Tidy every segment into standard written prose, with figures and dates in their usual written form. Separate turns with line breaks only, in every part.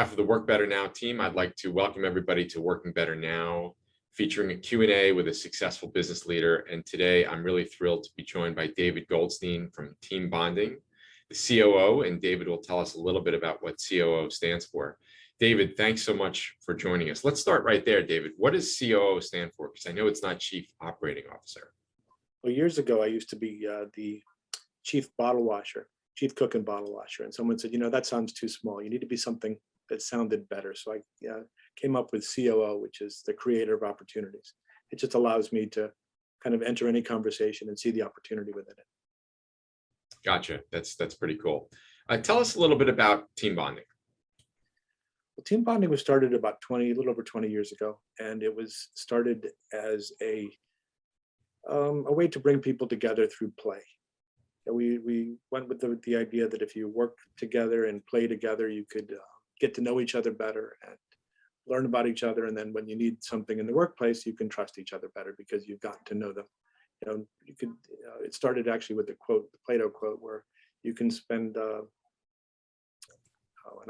behalf of the Work Better Now team, I'd like to welcome everybody to Working Better Now, featuring a Q&A with a successful business leader. And today I'm really thrilled to be joined by David Goldstein from Team Bonding, the COO, and David will tell us a little bit about what COO stands for. David, thanks so much for joining us. Let's start right there, David. What does COO stand for? Because I know it's not Chief Operating Officer.
Well, years ago, I used to be the chief bottle washer, chief cook and bottle washer. And someone said, you know, that sounds too small. You need to be something that sounded better. So I came up with COO, which is the creator of opportunities. It just allows me to kind of enter any conversation and see the opportunity within it.
Gotcha. That's pretty cool. Tell us a little bit about Team Bonding.
Well, Team Bonding was started about a little over 20 years ago, and it was started as a way to bring people together through play. And we went with the idea that if you work together and play together, you could get to know each other better and learn about each other. And then when you need something in the workplace, you can trust each other better because you've gotten to know them. You know, it started actually with the quote, the Plato quote, where you can spend an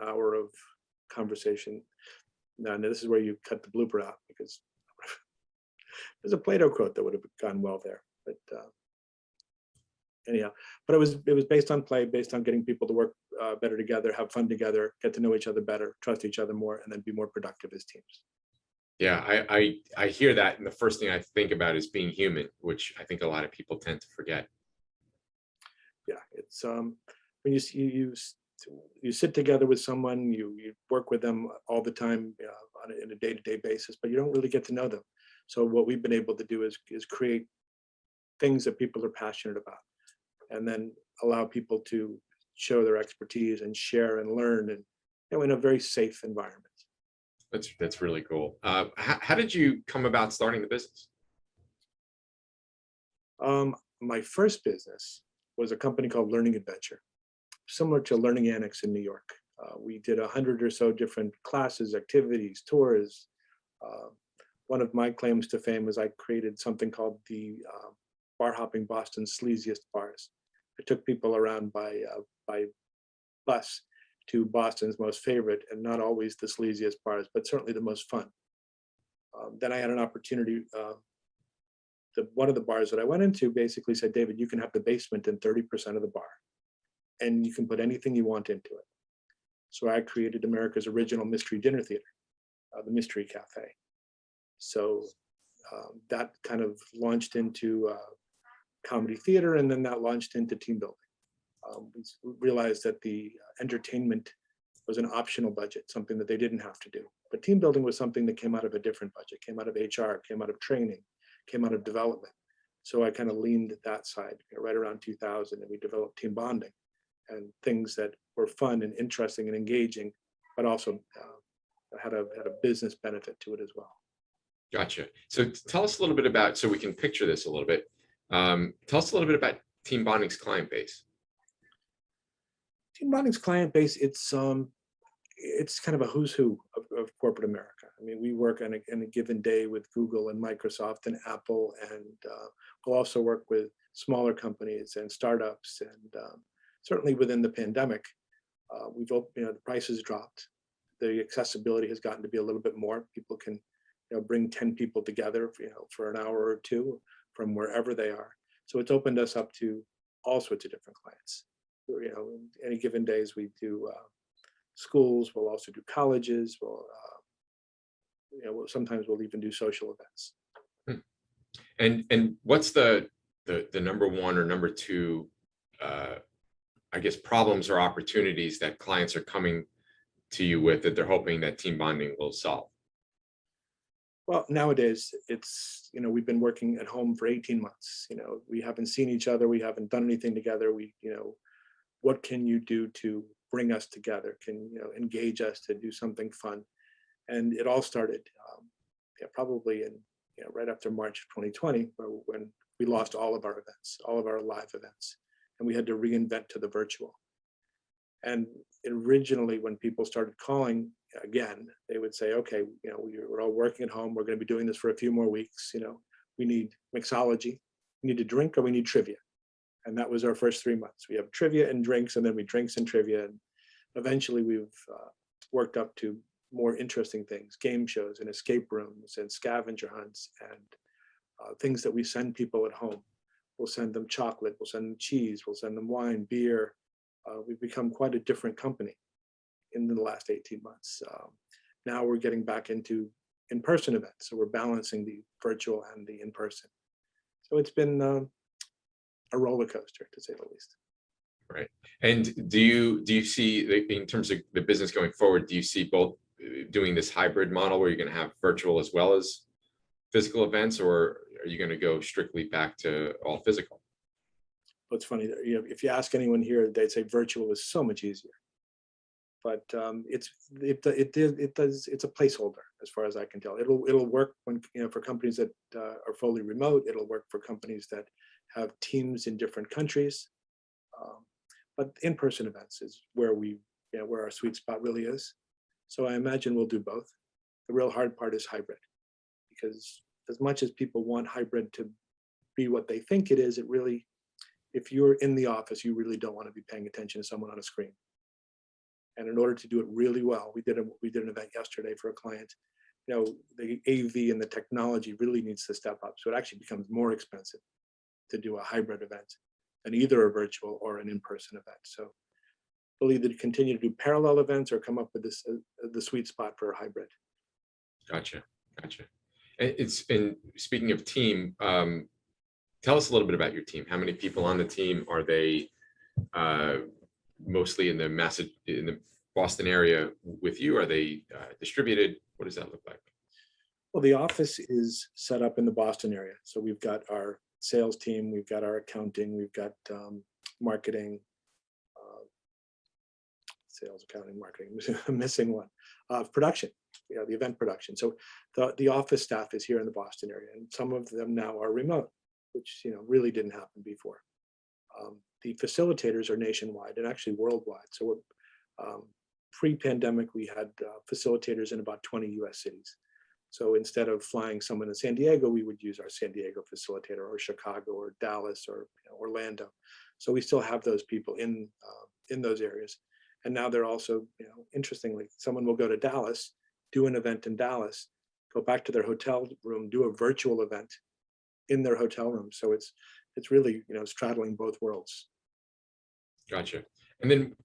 hour of conversation. Now, this is where you cut the blooper out because there's a Plato quote that would have gone well there. But anyhow, but it was based on play, based on getting people to work better together, have fun together, get to know each other better, trust each other more, and then be more productive as teams.
Yeah, I hear that, and the first thing I think about is being human, which I think a lot of people tend to forget.
Yeah, it's when you sit together with someone, you work with them all the time in a day-to-day basis, but you don't really get to know them. So what we've been able to do is create things that people are passionate about, and then allow people to show their expertise and share and learn, and in a very safe environment.
That's really cool. How did you come about starting the business?
My first business was a company called Learning Adventure, similar to Learning Annex in New York. We did 100 or so different classes, activities, tours. One of my claims to fame is I created something called the Bar Hopping Boston's Sleaziest Bars. I took people around by bus to Boston's most favorite, and not always the sleaziest bars, but certainly the most fun. Then I had an opportunity. One of the bars that I went into basically said, David, you can have the basement in 30% of the bar, and you can put anything you want into it. So I created America's original mystery dinner theater, the Mystery Cafe. So that kind of launched into comedy theater, and then that launched into team building. We realized that the entertainment was an optional budget, something that they didn't have to do. But team building was something that came out of a different budget, came out of HR, came out of training, came out of development. So I kind of leaned at that side right around 2000, and we developed Team Bonding and things that were fun and interesting and engaging, but also had a business benefit to it as well.
Gotcha. So tell us a little bit about, so we can picture this a little bit. Tell us a little bit about Team Bonding's client base.
Team Bonding's client base, it's kind of a who's who of corporate America. I mean, we work on a given day with Google and Microsoft and Apple, and we'll also work with smaller companies and startups. And certainly within the pandemic, the prices dropped. The accessibility has gotten to be a little bit more. People can bring 10 people together for an hour or two from wherever they are. So it's opened us up to all sorts of different clients. Any given days we do schools. We'll also do colleges. Sometimes we'll even do social events.
And what's the number one or number two, I guess, problems or opportunities that clients are coming to you with that they're hoping that Team Bonding will solve?
Well, nowadays it's, we've been working at home for 18 months. We haven't seen each other. We haven't done anything together. What can you do to bring us together? Can engage us to do something fun? And it all started probably in right after March of 2020, when we lost all of our events, all of our live events, and we had to reinvent to the virtual. And originally, when people started calling again, they would say, okay, we're all working at home. We're going to be doing this for a few more weeks. We need mixology, we need a drink, or we need trivia. And that was our first 3 months. We have trivia and drinks, and then we drinks and trivia. And eventually we've worked up to more interesting things, game shows and escape rooms and scavenger hunts and things that we send people at home. We'll send them chocolate, we'll send them cheese, we'll send them wine, beer. We've become quite a different company in the last 18 months. Now we're getting back into in-person events. So we're balancing the virtual and the in-person. So it's been a roller coaster, to say the least.
Right. And do you see, in terms of the business going forward, do you see both doing this hybrid model where you're going to have virtual as well as physical events, or are you going to go strictly back to all physical?
What's funny, if you ask anyone here, they'd say virtual is so much easier. But it's a placeholder as far as I can tell. It'll work when, for companies that are fully remote. It'll work for companies that have teams in different countries. But in-person events is where where our sweet spot really is. So I imagine we'll do both. The real hard part is hybrid, because as much as people want hybrid to be what they think it is, it really, if you're in the office, you really don't want to be paying attention to someone on a screen. And in order to do it really well, we did an event yesterday for a client. The AV and the technology really needs to step up. So it actually becomes more expensive to do a hybrid event than either a virtual or an in-person event. So we'll either continue to do parallel events or come up with this the sweet spot for a hybrid.
Gotcha. And speaking of team, tell us a little bit about your team. How many people on the team? Are they mostly in the Boston area with you? Are they distributed? What does that look like?
Well, the office is set up in the Boston area. So we've got our sales team, we've got our accounting, we've got marketing, sales, accounting, marketing, I'm missing one, production, the event production. So the office staff is here in the Boston area, and some of them now are remote, which really didn't happen before. The facilitators are nationwide and actually worldwide. So pre-pandemic, we had facilitators in about 20 US cities. So instead of flying someone to San Diego, we would use our San Diego facilitator, or Chicago or Dallas or Orlando. So we still have those people in those areas. And now they're also, interestingly, someone will go to Dallas, do an event in Dallas, go back to their hotel room, do a virtual event in their hotel room. So it's really, straddling both worlds.
Gotcha. And then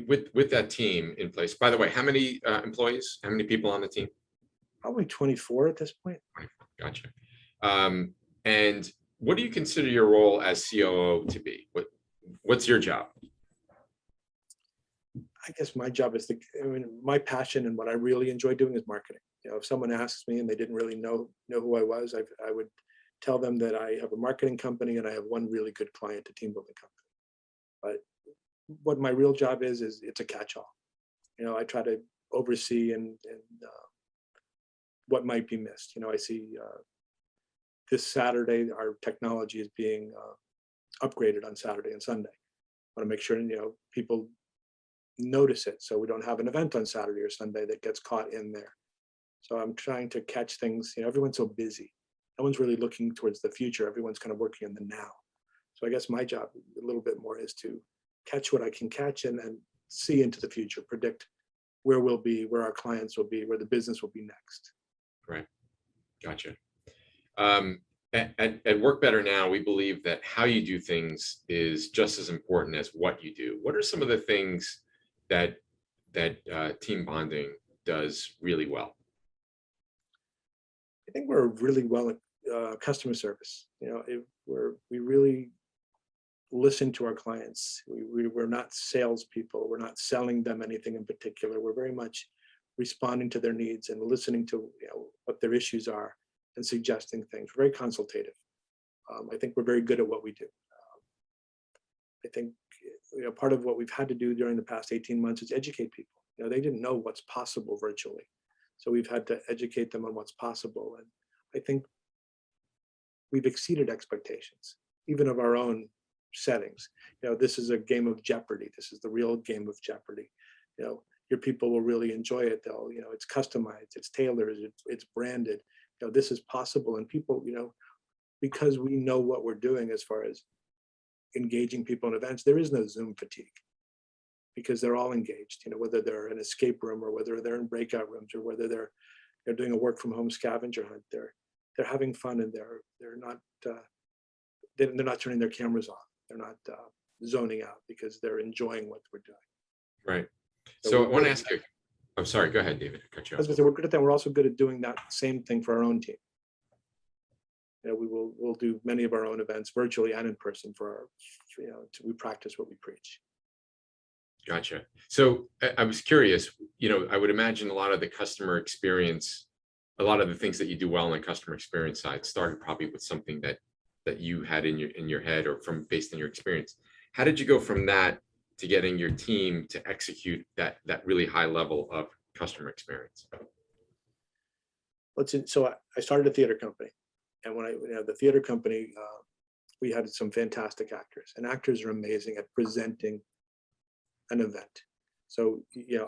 with that team in place, by the way, how many employees, how many people on the team?
Probably 24 at this point.
Gotcha. And what do you consider your role as COO to be? What's your job?
I guess my job is my passion and what I really enjoy doing is marketing. If someone asks me and they didn't really know who I was, I would tell them that I have a marketing company and I have one really good client, a team building company. But what my real job is it's a catch-all. I try to oversee and what might be missed. I see this Saturday our technology is being upgraded on Saturday and Sunday. I want to make sure people notice it, so we don't have an event on Saturday or Sunday that gets caught in there. So I'm trying to catch things. Everyone's so busy. No one's really looking towards the future. Everyone's kind of working in the now. So I guess my job a little bit more is to catch what I can catch and then see into the future, predict where we'll be, where our clients will be, where the business will be next.
Right. Gotcha. At Work Better Now, we believe that how you do things is just as important as what you do. What are some of the things that team bonding does really well?
I think we're really well at customer service. We really listen to our clients. We're not salespeople. We're not selling them anything in particular. We're very much responding to their needs and listening to what their issues are and suggesting things. We're very consultative. I think we're very good at what we do. I think part of what we've had to do during the past 18 months is educate people. They didn't know what's possible virtually. So we've had to educate them on what's possible. And I think we've exceeded expectations, even of our own settings. This is a game of Jeopardy. This is the real game of Jeopardy. Your people will really enjoy it. They'll, it's customized, it's tailored, it's branded. This is possible. And people, because we know what we're doing as far as engaging people in events, there is no Zoom fatigue. because they're all engaged, whether they're in an escape room or whether they're in breakout rooms or whether they're doing a work from home scavenger hunt. They're having fun, and they're not turning their cameras off. They're not zoning out because they're enjoying what we're doing.
Right.
So
So I
we're
want to
good.
ask you, I'm sorry, go ahead, David. I cut you
I was
off.
going to say, we're good at that. We're also good at doing that same thing for our own team. We'll do many of our own events virtually and in person we practice what we preach.
Gotcha. So I was curious, I would imagine a lot of the customer experience, a lot of the things that you do well on the customer experience side started probably with something that you had in your head or based on your experience. How did you go from that to getting your team to execute that really high level of customer experience?
So I started a theater company, and when the theater company, we had some fantastic actors, and actors are amazing at presenting an event. So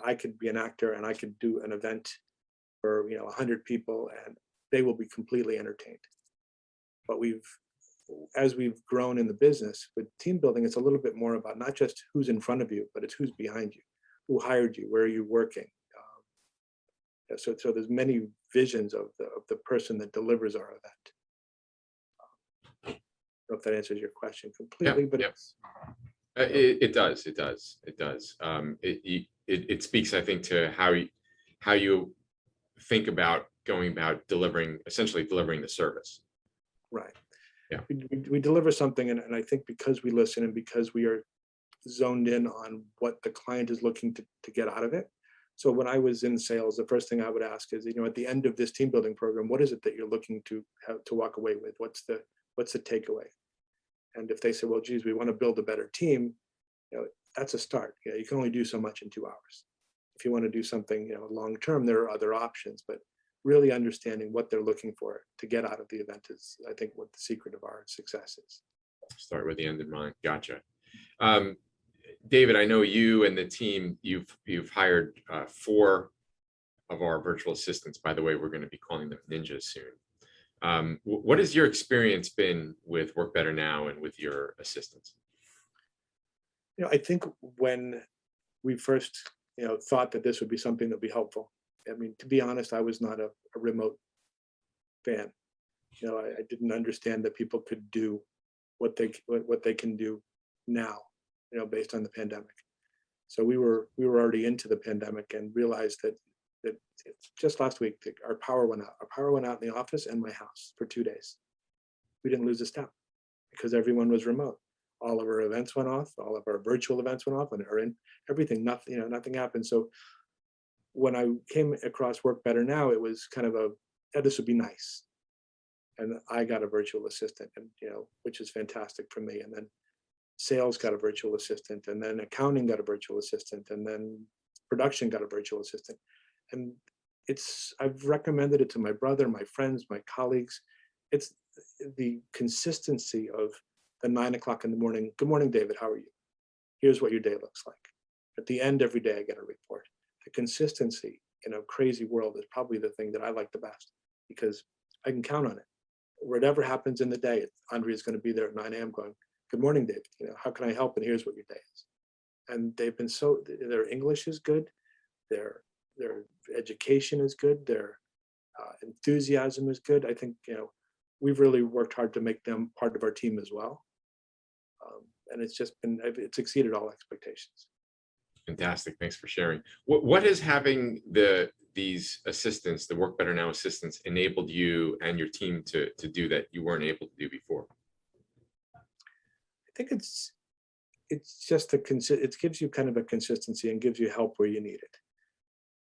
I could be an actor and I could do an event for 100 people, and they will be completely entertained. But as we've grown in the business with team building, it's a little bit more about not just who's in front of you, but it's who's behind you, who hired you, where are you working. So there's many visions of the person that delivers our event. I don't know if that answers your question completely, but
Yep. It does. It speaks, I think, to how you think about going about essentially delivering the service.
Right.
Yeah.
We deliver something, and I think because we listen and because we are zoned in on what the client is looking to get out of it. So when I was in sales, the first thing I would ask is, at the end of this team building program, what is it that you're looking to walk away with? What's the takeaway? And if they say, well, geez, we want to build a better team, that's a start. You can only do so much in 2 hours. If you want to do something, long term, there are other options, but really understanding what they're looking for to get out of the event is, I think, what the secret of our success is.
Start with the end in mind. Gotcha. David, I know you and the team, you've hired 4 of our virtual assistants. By the way, we're going to be calling them ninjas soon. What has your experience been with Work Better Now and with your assistants?
I think when we first, thought that this would be something that would be helpful. I mean, to be honest, I was not a remote fan. I didn't understand that people could do what they can do now, based on the pandemic. So we were already into the pandemic and realized that just last week our power went out. Our power went out in the office and my house for 2 days. We didn't lose a step because everyone was remote. All of our events went off. All of our virtual events went off, and everything. Nothing happened. So when I came across Work Better Now, it was kind of this would be nice. And I got a virtual assistant, and which is fantastic for me. And then sales got a virtual assistant, and then accounting got a virtual assistant, and then production got a virtual assistant. And I've recommended it to my brother, my friends, my colleagues. It's the consistency of the 9 o'clock in the morning. Good morning, David. How are you? Here's what your day looks like. At the end, every day I get a report. The consistency in a crazy world is probably the thing that I like the best, because I can count on it. Whatever happens in the day, Andrea is going to be there at 9 a.m. going, good morning, David. How can I help? And here's what your day is. And they've been their English is good. Their education is good. Their enthusiasm is good. I think, we've really worked hard to make them part of our team as well. And it's exceeded all expectations.
Fantastic. Thanks for sharing. What has having these assistants, the Work Better Now assistants, enabled you and your team to do that you weren't able to do before?
I think it's just it gives you kind of a consistency and gives you help where you need it.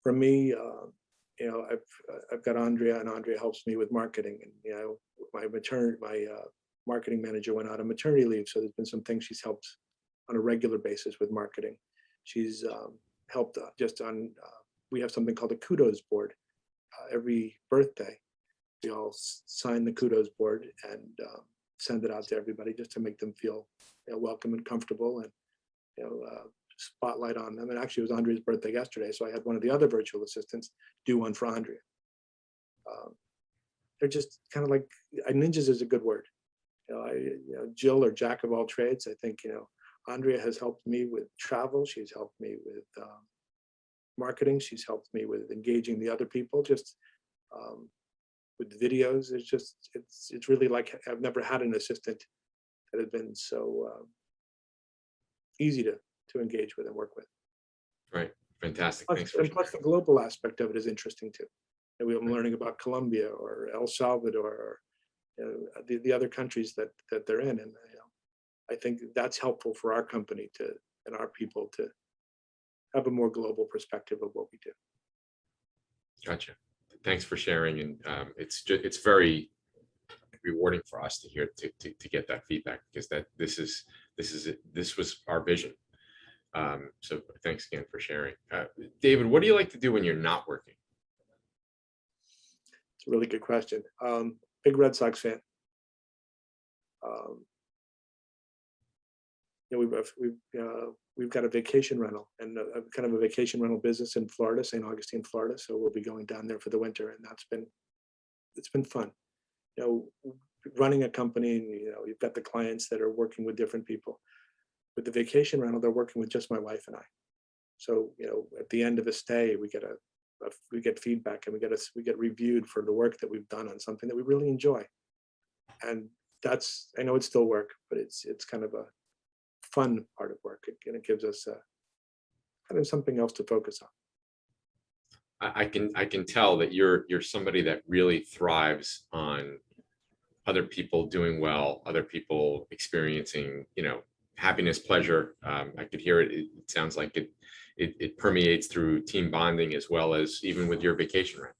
For me, I've got Andrea, and Andrea helps me with marketing. And my marketing manager went out on maternity leave, so there's been some things she's helped on a regular basis with marketing. She's helped just on. We have something called a kudos board. Every birthday, we all sign the kudos board and send it out to everybody just to make them feel welcome and comfortable, and spotlight on them. And actually, it was Andrea's birthday yesterday, so I had one of the other virtual assistants do one for Andrea. They're just kind of like ninjas is a good word. Jill or jack of all trades. I think Andrea has helped me with travel. She's helped me with marketing. She's helped me with engaging the other people, just with videos. It's really like I've never had an assistant that has been so easy to engage with and work with.
Right. Fantastic.
Plus,
Thanks for
and plus
sharing.
the global aspect of it is interesting too. And I'm
Right.
learning about Colombia or El Salvador or the other countries that they're in, and I think that's helpful for our company and our people to have a more global perspective of what we do.
Gotcha. Thanks for sharing. And it's very rewarding for us to hear to get that feedback, because this was our vision. So thanks again for sharing. David, what do you like to do when you're not working?
It's a really good question. Big Red Sox fan. We've got a vacation rental and a kind of a vacation rental business in Florida, St. Augustine, Florida. So we'll be going down there for the winter, and it's been fun. Running a company, and you've got the clients that are working with different people. With the vacation rental, they're working with just my wife and I. So at the end of a stay, we get feedback, and we get reviewed for the work that we've done on something that we really enjoy. And I know it's still work, but it's kind of a fun part of work, and it gives us kind of something else to focus on.
I can tell that you're somebody that really thrives on other people doing well, other people experiencing, happiness, pleasure. I could hear it. It sounds like it permeates through team bonding as well as even with your vacation rent.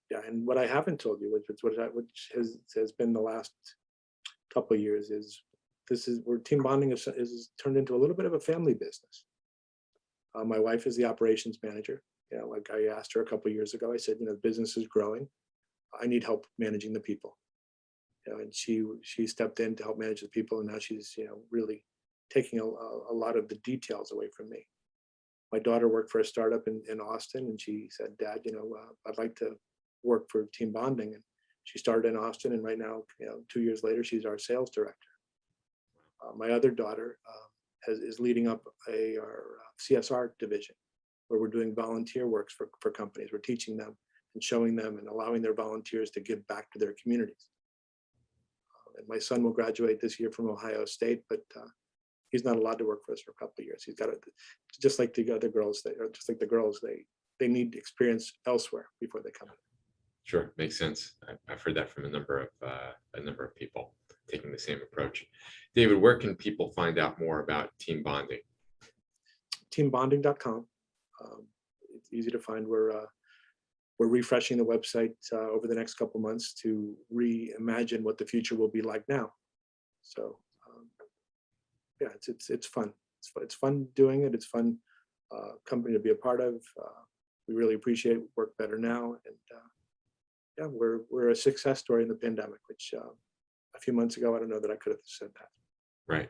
Yeah, and what I haven't told you, which has been the last couple of years, is where team bonding is turned into a little bit of a family business. My wife is the operations manager. Like I asked her a couple of years ago, I said, the business is growing. I need help managing the people. And she stepped in to help manage the people, and now she's really taking a lot of the details away from me. My daughter worked for a startup in Austin, and she said, Dad, I'd like to work for team bonding. And she started in Austin, and right now, 2 years later, she's our sales director. My other daughter is leading up our CSR division, where we're doing volunteer works for companies. We're teaching them and showing them and allowing their volunteers to give back to their communities. And my son will graduate this year from Ohio State, but he's not allowed to work for us for a couple of years. He's got to, just like the other girls, they need experience elsewhere before they come in.
Sure, makes sense. I've heard that from a number of people taking the same approach. David, where can people find out more about team bonding?
Teambonding.com. It's easy to find. We're refreshing the website over the next couple months to reimagine what the future will be like now. So yeah, it's fun. It's fun doing it. It's fun company to be a part of. We really appreciate Work Better Now, and yeah, we're a success story in the pandemic, which a few months ago I don't know that I could have said that.
Right.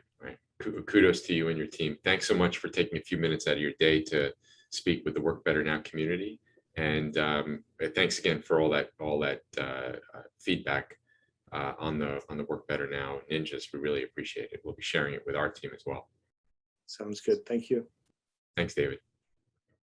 Kudos to you and your team. Thanks so much for taking a few minutes out of your day to speak with the Work Better Now community. And thanks again for all that feedback on the Work Better Now ninjas. We really appreciate it. We'll be sharing it with our team as well.
Sounds good. Thank you.
Thanks, David.